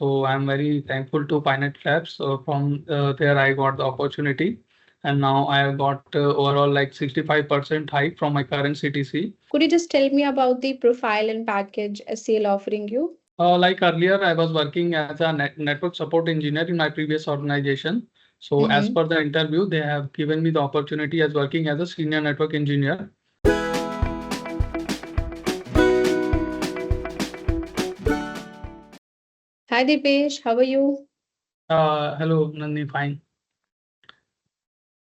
So I'm very thankful to PyNet Labs. From there, I got the opportunity, and now I have got overall like 65% hike from my current CTC. Could you just tell me about the profile and package SCL offering you? Like earlier, I was working as a network support engineer in my previous organization. So as Mm-hmm. per the interview, they have given me the opportunity as working as a senior network engineer. Hi Deepesh, how are you? Hello, Nandini, fine.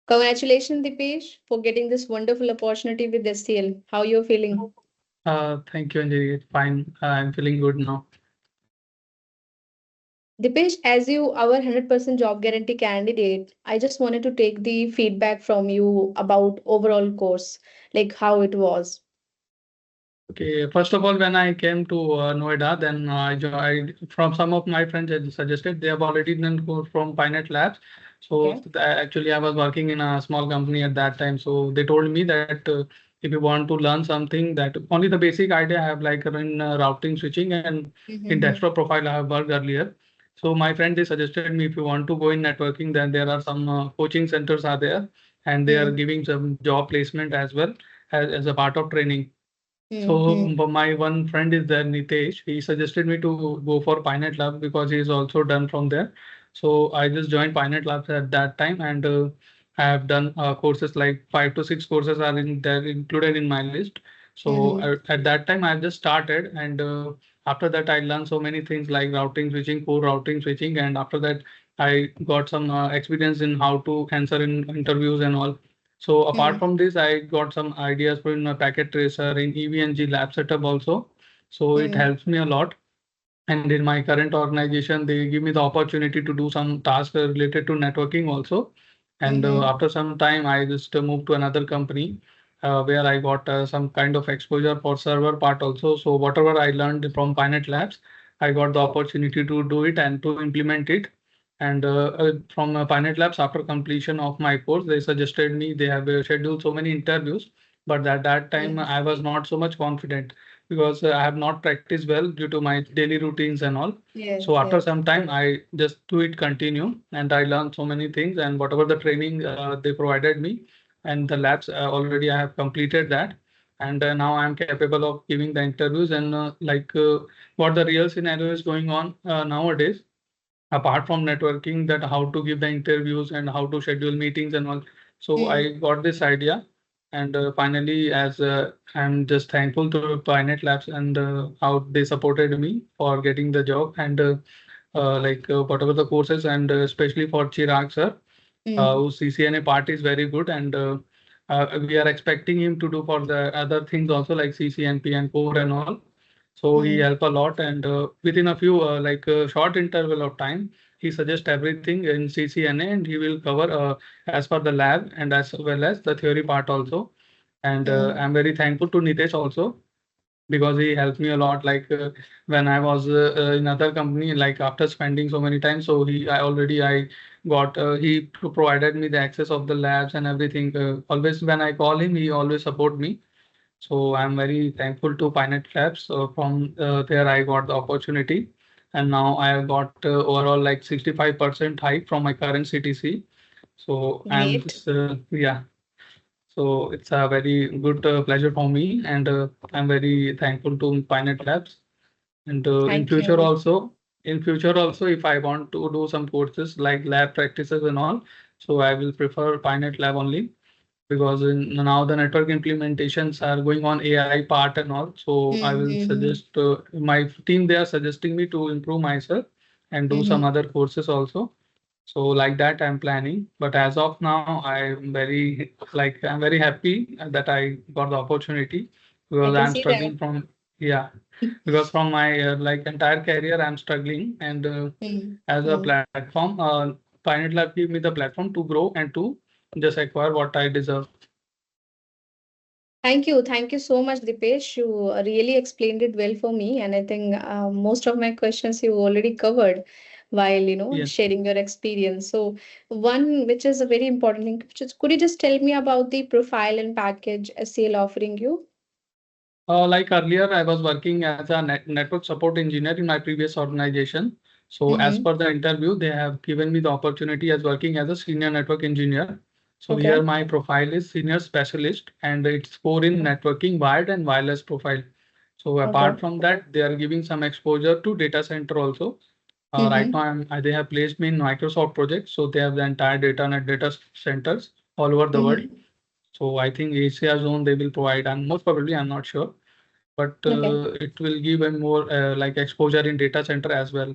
Congratulations, Deepesh, for getting this wonderful opportunity with SCL. How you're feeling? Thank you, Anjali. Fine. I'm feeling good now. Dipesh, as you our 100% job guarantee candidate, I just wanted to take the feedback from you about overall course, like how it was. Okay, first of all, when I came to Noida, then from some of my friends had suggested they have already done course from PyNet Labs. So Okay. actually, I was working in a small company at that time. So they told me that if you want to learn something, that only the basic idea I have like in routing, switching, and in Mm-hmm. desktop profile I have worked earlier. So my friend they suggested me if you want to go in networking, then there are some coaching centers are there, and they are giving some job placement as well as a part of training. So Mm-hmm. my one friend is there, Nitesh. He suggested me to go for PyNet Labs because he is also done from there. So I just joined PyNet Labs at that time, and I have done courses like 5 to 6 courses are in there included in my list. So Mm-hmm. at that time I just started, and after that I learned so many things like routing, switching, core routing, switching, and after that I got some experience in how to answer in interviews and all. So apart Mm-hmm. from this, I got some ideas for in a packet tracer in EVNG lab setup also. So it Mm-hmm. helps me a lot. And in my current organization, they give me the opportunity to do some tasks related to networking also. And Mm-hmm. after some time, I just moved to another company where I got some kind of exposure for server part also. So whatever I learned from PyNet Labs, I got the opportunity to do it and to implement it. And from PyNet Labs, after completion of my course, they suggested me they have scheduled so many interviews, but at that time Mm-hmm. I was not so much confident because I have not practiced well due to my daily routines and all. Yes, So after yes. some time, I just do it continue, and I learned so many things. And whatever the training they provided me, and the labs already I have completed that, and now I am capable of giving the interviews and what the real scenario is going on nowadays apart from networking, that how to give the interviews and how to schedule meetings and all. So Mm-hmm. I got this idea, and finally, as I'm just thankful to PyNet Labs and how they supported me for getting the job and whatever the courses and especially for Chirag sir, Mm-hmm. whose CCNA part is very good, and we are expecting him to do for the other things also like CCNP and core and all. So he Mm-hmm. help a lot, and within a few short interval of time, he suggests everything in CCNA, and he will cover as per the lab and as well as the theory part also. And Mm-hmm. I'm very thankful to Nitesh also because he helped me a lot. Like when I was in other company, like after spending so many times, so I got he provided me the access of the labs and everything. Always when I call him, he always support me. So I'm very thankful to PyNet Labs. So from there, I got the opportunity, and now I have got overall like 65% hike from my current CTC. So I'm Great. just yeah. So it's a very good pleasure for me, and I'm very thankful to PyNet Labs. And Thank you. in future also, if I want to do some courses like lab practices and all, so I will prefer PyNet Lab only because now the network implementations are going on AI part and all. So I will Mm-hmm. suggest my team, they are suggesting me to improve myself and do some Mm-hmm. other courses also. So like that I'm planning. But as of now, I'm very happy that I got the opportunity I because can I'm see that. struggling from yeah because from my like entire career I'm struggling, and as a Mm-hmm. platform, PioneerLab give me the platform to grow and to just acquire what I deserve. Thank you. Thank you so much, Dipesh. You really explained it well for me. And I think most of my questions you already covered while, Yes. sharing your experience. So one, which is a very important thing, which is, could you just tell me about the profile and package SCL offering you? Like earlier, I was working as a network support engineer in my previous organization. So as Mm-hmm. per the interview, they have given me the opportunity as working as a senior network engineer. So here Okay. my profile is senior specialist and it's core in networking, wired and wireless profile. So Okay. apart from that, they are giving some exposure to data center also. Right Mm-hmm. now, they have placed me in Microsoft project, so they have the entire data centers all over the world. Mm-hmm. So I think Asia zone they will provide, and most probably I'm not sure, but Okay. it will give a more like exposure in data center as well.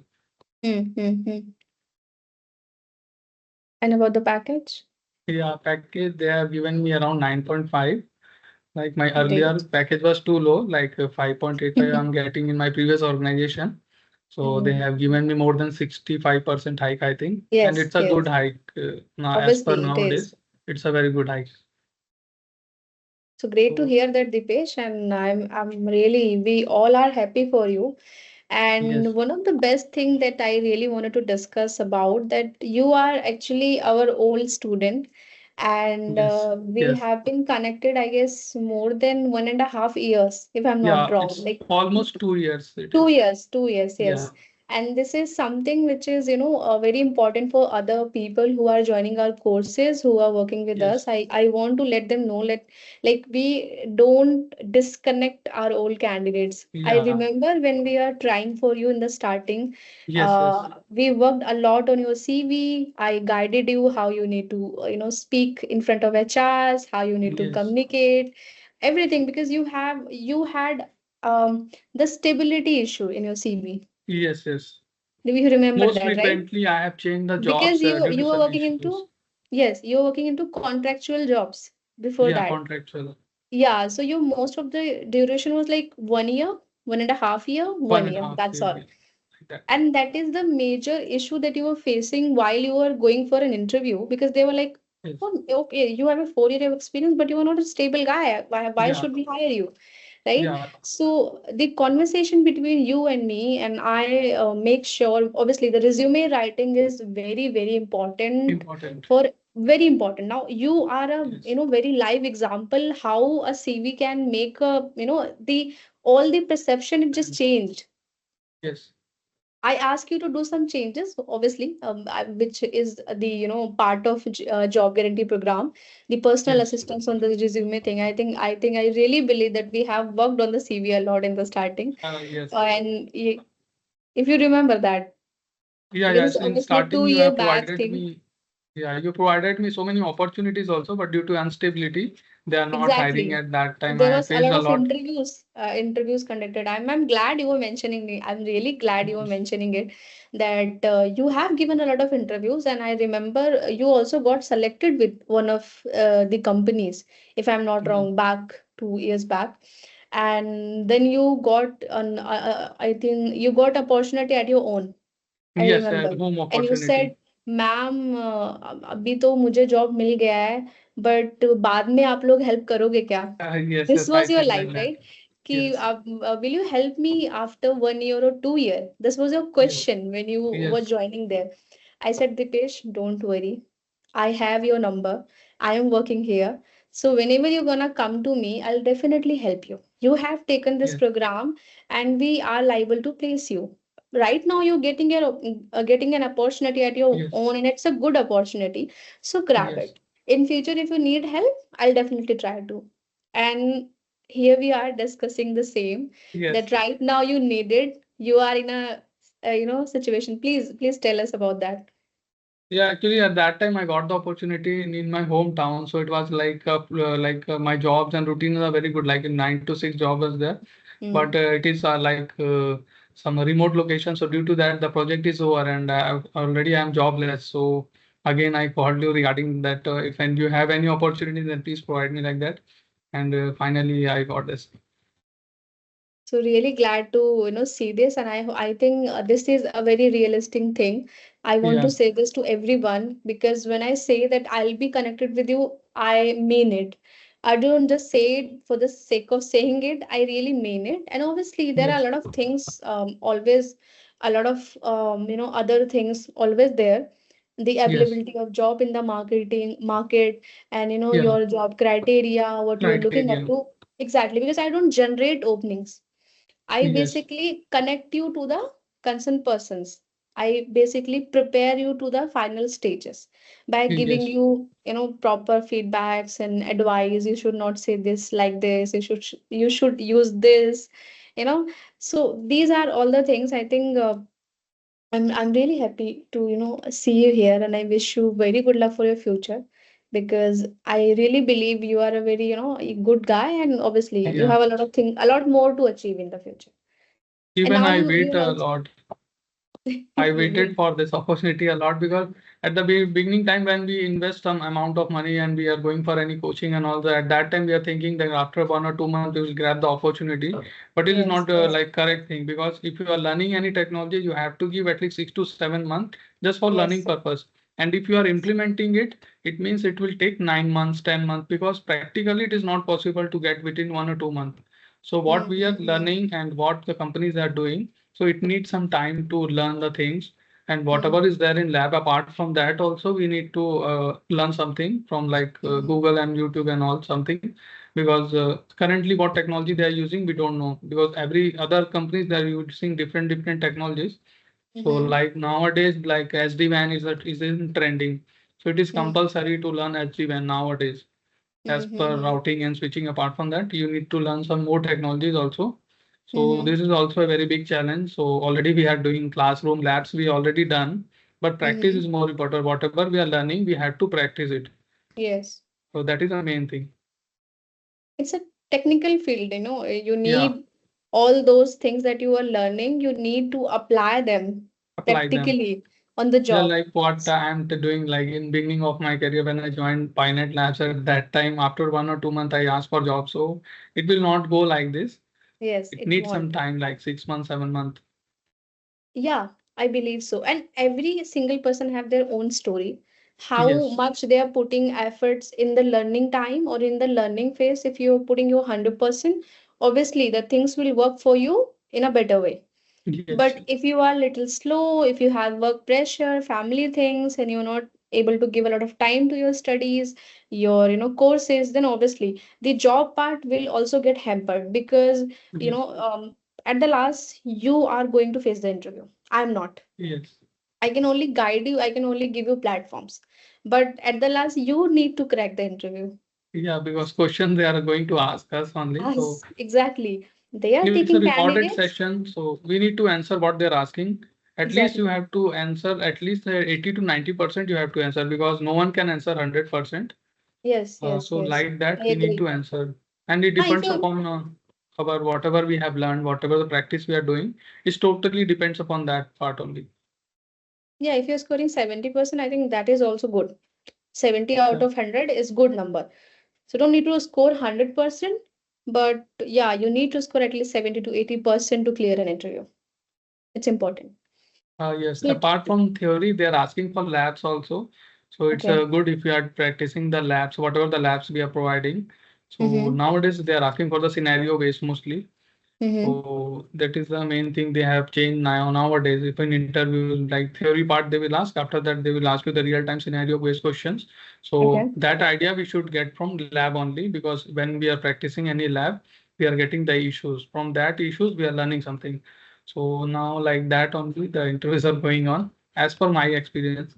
Mm-hmm. And about the package? Yeah, package they have given me around 9.5. Like my earlier Great. package was too low, like 5.85 I'm getting in my previous organization. So they Mm. have given me more than 65% hike, I think, and Yes, it's a good yes. hike now as per Obviously, it is. nowadays. It's a very good hike. So great to So hear that, Dipesh, and I'm really we all are happy for you. yes, And one of the best thing that I really wanted to discuss about that you are actually our old student, and yes, we yes. have been connected, I guess, more than 1.5 years, if I'm not Yeah, wrong. it's Like almost 2 years it Two is. years, 2 years, Yeah, yes. And this is something which is, very important for other people who are joining our courses, who are working with us. yes, I want to let them know that, like, we don't disconnect our old candidates. I yeah, remember when we are trying for you in the starting, yes, yes, we worked a lot on your CV. I guided you how you need to, speak in front of HRs, how you need to yes, communicate, everything, because you had the stability issue in your CV. yes, yes. Do you remember Most that, right? frequently, I have changed the Because jobs you due to you were some working issues. into, yes, you were working into contractual jobs before Yeah, that. contractual. Yeah, so your most of the duration was like 1 year, 1.5 year, One one and a year. half That's year, all. yeah, like that. And that is the major issue that you were facing while you were going for an interview, because they were like, Yes. oh, okay, you have a 4 year of experience, but you are not a stable guy. Why Yeah, should we hire you? Right? yeah, So the conversation between you and me, and I make sure, obviously, the resume writing is very, very important important. for very important. Now you are a Yes, very live example how a CV can make a the all the perception it just changed. yes, I ask you to do some changes, obviously, which is the part of job guarantee program, the personal yes, assistance on the resume thing. I think I really believe that we have worked on the CV a lot in the starting, yes. and if you remember that, Yeah, because it's yes. In obviously starting, two you year have back provided thing. me. Yeah, you provided me so many opportunities also, but due to instability, they are not hiring Exactly. at that time. There I was a faced lot a of lot. interviews conducted. I'm glad you were mentioning it. I'm really glad you were Yes, mentioning it, that you have given a lot of interviews, and I remember you also got selected with one of the companies, if I'm not yeah. wrong, back 2 years back. And then you got an I think you got opportunity at your own, I Yes, remember. home And you opportunity. said, ma'am अभी तो मुझे job मिल गया है, but बाद में आप लोग help करोगे क्या? Yes, This yes, I was your said like line, that. right? कि Yes, will you help me after 1 year or 2 year? This was your yes, question when you were yes, joining there. I said, Dipesh, don't worry. I have your number. I am working here. So whenever you're gonna come to me, I'll definitely help you. You have taken this yes, program, and we are liable to place you. Right now, you're getting an opportunity at your yes, own, and it's a good opportunity. So grab yes, it. In future, if you need help, I'll definitely try to. And here we are discussing the same, that yes. right now you need it. You are in a situation. Please tell us about that. Yeah, actually, at that time, I got the opportunity in my hometown. So it was like my jobs and routines are very good. Like in 9 to 6 job was there, but Mm. it is some remote location. So due to that, the project is over, and already I'm jobless. So again, I called you regarding that. If and you have any opportunity, then please provide me like that. And finally, I got this. So really glad to see this, and I think this is a very realistic thing. I want to Yeah. say this to everyone, because when I say that I'll be connected with you, I mean it. I don't just say it for the sake of saying it. I really mean it. And obviously there are a Yes. lot of things, always a lot of other things always there. The Yes. availability of job in the market, and Yeah. your job criteria, what you're looking up Criteria. to. Exactly, because I don't generate openings. I Yes. basically connect you to the concerned persons. I basically prepare you to the final stages by giving Yes. you, proper feedbacks and advice. You should not say this like this. You should use this, you know. So these are all the things I think. I'm really happy to see you here, and I wish you very good luck for your future, because I really believe you are a very a good guy, and obviously you Yeah. have a lot more to achieve in the future. And Even now I you wait will a also lot. I waited you, for this opportunity a lot because at the beginning time when we invest some amount of money and we are going for any coaching and all that, at that time we are thinking that after 1 or 2 months we will grab the opportunity. But it is yes, not like correct thing, because if you are learning any technology, you have to give at least 6 to 7 months just for learning yes, purpose. And if you are implementing it, it means it will take 9 months, 10 months, because practically it is not possible to get within 1 or 2 months. So what we are mm-hmm, learning and what the companies are doing, so it needs some time to learn the things, and mm-hmm, whatever is there in lab. Apart from that, also we need to learn something from like mm-hmm, Google and YouTube and all something, because currently what technology they are using we don't know, because every other companies they are using different technologies. So mm-hmm, like nowadays, like SD-WAN is in trending. So it is mm-hmm, compulsory to learn SD-WAN nowadays, as per mm-hmm, routing and switching. Apart from that, you need to learn some more technologies also. So mm-hmm, this is also a very big challenge. So already we are doing classroom labs, we already done, but practice mm-hmm. is more important. Whatever we are learning, we have to practice it. Yes, So that is the main thing. it's a technical field, you Yeah, need all those things that you are learning, you need to apply them apply them. practically on the Yeah, job. like what I am doing, like in beginning of my career when I joined PyNet Labs, at that time after 1 or 2 months I asked for job. So it will not go like this. Yes, It it needs some won't. time, like 6 months, 7 months. Yeah, I believe so. And every single person have their own story. How Yes, much they are putting efforts in the learning time or in the learning phase. If you're putting your 100%, obviously the things will work for you in a better way. yes, But if you are little slow, if you have work pressure, family things, and you're not able to give a lot of time to your studies, your courses, then obviously the job part will also get hampered, because you yes, know um, at the last you are going to face the interview. I'm not. yes. I can only guide you. I can only give you platforms, but at the last you need to crack the interview. Yeah, because question they are going to ask us only. So Yes, exactly. They are anyway, it's a taking recorded candidates. session, so we need to answer what they're asking. At least you Exactly. have to answer at least 80 to 90% you have to answer, because no one can answer 100%. Yes, yes, So yes. like that I we need agree. to answer, and it If depends you upon our whatever we have learned, whatever the practice we are doing, is totally depends upon that part only. Yeah, if you're scoring 70%, I think that is also good. 70 out Yeah, of 100 is good number. So don't need to score 100%, but yeah, you need to score at least 70 to 80% to clear an interview. It's important. yes. So, Apart from theory, they are asking for labs also. So it's okay. good if you are practicing the labs, whatever the labs we are providing. So Mm-hmm. nowadays they are asking for the scenario based mostly. Mm-hmm. So that is the main thing they have changed now nowadays. If an interview like theory part they will ask, after that they will ask you the real time scenario based questions. So Okay. that idea we should get from lab only, because when we are practicing any lab, we are getting the issues. From that issues we are learning something. So now like that only the interviews are going on as per my experience.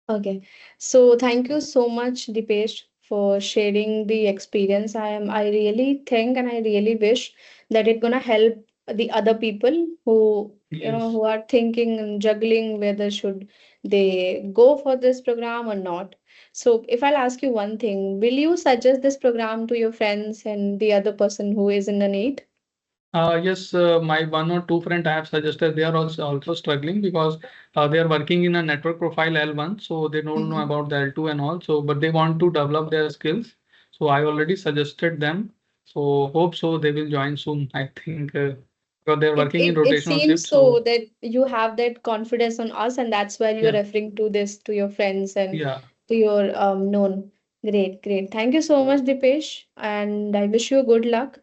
Okay. So thank you so much, Dipesh, for sharing the experience. I really think and I really wish that it gonna help the other people who Yes. who are thinking and juggling whether should they go for this program or not. So if I'll ask you one thing, will you suggest this program to your friends and the other person who is in the need? Yes, my 1 or 2 friend I have suggested, they are also struggling, because they are working in a network profile L1, so they don't know Mhm. about the L2 and all. So, but they want to develop their skills. So I already suggested them. So hope so they will join soon. I think because they are working in It rotational seems shift. so So that you have that confidence on us, and that's why you're yeah, referring to this to your friends and yeah. to your known. Great, great. Thank you so much, Dipesh, and I wish you good luck.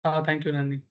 Thank you, Nandi.